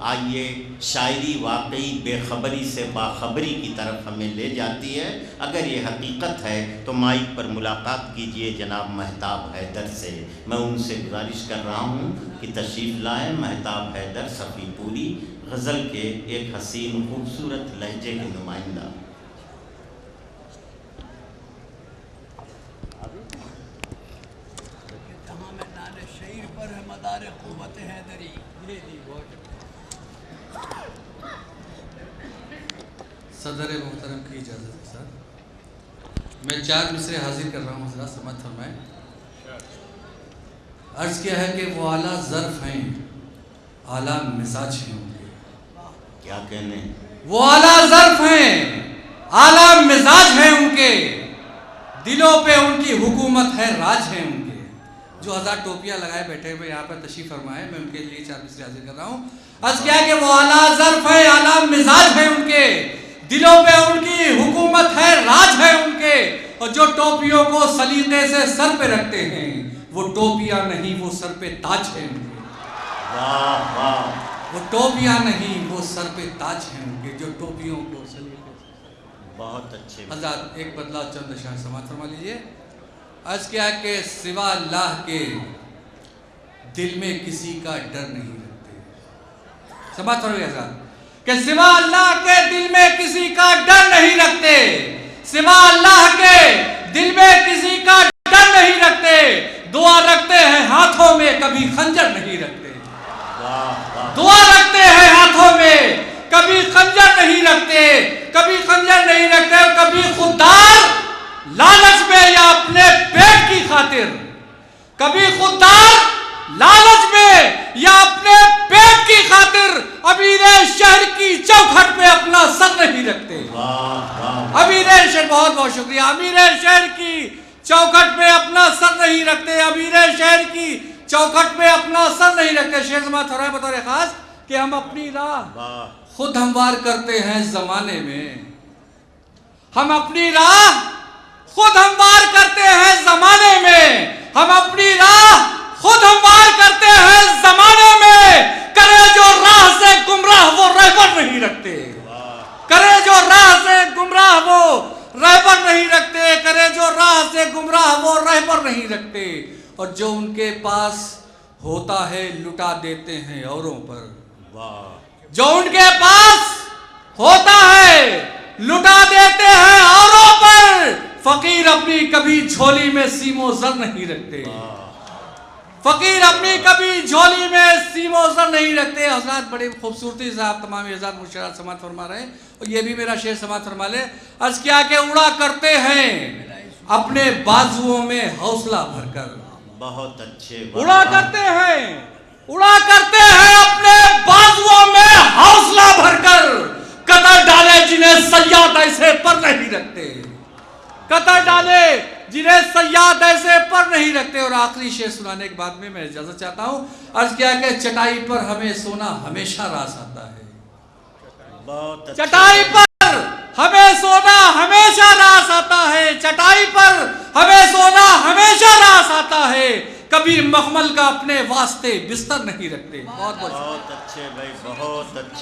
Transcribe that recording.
آئیے شاعری واقعی بے خبری سے باخبری کی طرف ہمیں لے جاتی ہے۔ اگر یہ حقیقت ہے تو مائک پر ملاقات کیجئے جناب مہتاب حیدر سے۔ میں ان سے گزارش کر رہا ہوں کہ تشریف لائیں۔ مہتاب حیدر صفی پوری غزل کے ایک حسین خوبصورت لہجے کے نمائندہ۔ صدر محترم کی اجازت کے ساتھ میں 4 مصرے حاضر کر رہا ہوں، حضرات سماعت فرمائیں۔ عرض کیا ہے کہ وہ اعلیٰ ظرف ہیں، اعلیٰ مزاج ہیں ان کے۔ کیا کہنے؟ وہ اعلیٰ ظرف ہیں، اعلیٰ مزاج ہیں ان کے، دلوں پہ ان کی حکومت ہے، راج ہیں ان کے۔ جو حضرات ٹوپیاں لگائے بیٹھے ہوئے یہاں پر تشریف فرمائے، میں ان کے لیے 4 مصرے حاضر کر رہا ہوں۔ عرض کیا ہے کہ وہ اعلیٰ ظرف ہیں، اعلیٰ مزاج ہیں ان کے، دلوں پہ ان کی حکومت ہے، راج ہے ان کے۔ اور جو ٹوپیوں کو سلیقے سے سر پہ رکھتے ہیں، وہ ٹوپیاں نہیں، وہ سر پہ تاج ہیں ان کے۔ واہ واہ، وہ ٹوپیاں نہیں، وہ سر پہ تاج ہیں ان کے، جو ٹوپیوں کو سلیقے سے۔ بہت اچھے۔ حضرات ایک بدلا چند اشعار سماعت فرما لیجئے۔ عرض کیا کہ سوا اللہ کے دل میں کسی کا ڈر نہیں رکھتے۔ سماعت فرمائیے حضرات کہ سوا اللہ کے دل میں کسی کا ڈر نہیں رکھتے، سوا اللہ کے دل میں کسی کا ڈر نہیں رکھتے، دعا رکھتے ہیں ہاتھوں میں، کبھی خنجر نہیں رکھتے۔ دعا رکھتے ہیں ہاتھوں میں، کبھی خنجر نہیں رکھتے، کبھی خنجر نہیں رکھتے، اور کبھی خوددار لالچ میں یا اپنے پیٹ کی خاطر، کبھی خوددار لالچ میں یا اپنے پیٹ کی خاطر امیر شہر کی چوکھٹ پہ اپنا سر نہیں رکھتے۔ امیر شہر، بہت بہت شکریہ، امیر شہر کی چوکھٹ پہ اپنا سر نہیں رکھتے، امیر شہر کی چوکھٹ پہ اپنا سر نہیں رکھتے۔ شیخ سماعت فرمائے بطور خاص کہ ہم اپنی راہ خود ہموار کرتے ہیں زمانے میں، ہم اپنی راہ خود ہموار کرتے ہیں زمانے میں، ہم اپنی راہ خود ہموار کرتے ہیں زمانے میں، کرے جو راہ سے گمراہ وہ رہبر نہیں رکھتے، کرے جو راہ سے گمراہ وہ رہبر نہیں رکھتے، کرے جو راہ سے گمراہ وہ رہبر نہیں رکھتے، اور جو ان کے پاس ہوتا ہے لٹا دیتے ہیں اوروں پر۔ جو ان کے پاس ہوتا ہے لٹا دیتے ہیں اوروں پر۔ فقیر اپنی کبھی جھولی میں سیم و زر نہیں رکھتے، فقیر اپنی کبھی جھولی میں سیم و زر نہیں رکھتے۔ حضرات بڑی خوبصورتی سے آپ تمام حضرات مشاہدات سماعت فرما رہے ہیں، اور یہ بھی میرا شعر سماعت فرما لے۔ عرض کیا کہ اڑا کرتے ہیں اپنے بازوؤں میں حوصلہ بھر کر۔ بہت اچھے۔ اڑا کرتے ہیں اپنے بازوؤں میں حوصلہ بھر کر، قطر ڈالے جنہیں صیاد ایسے پر نہیں رکھتے، قطر ڈالے جنہیں صیاد ایسے پر نہیں رکھتے۔ اور آخری شعر سنانے کے بعد میں اجازت چاہتا ہوں۔ عرض کیا کہ چٹائی پر ہمیں سونا ہمیشہ راس آتا ہے، چٹائی پر ہمیں سونا ہمیشہ راس آتا ہے، چٹائی پر ہمیں سونا ہمیشہ راس آتا ہے، کبھی مخمل کا اپنے واسطے بستر نہیں رکھتے۔ بہت اچھے بھائی، بہت اچھے۔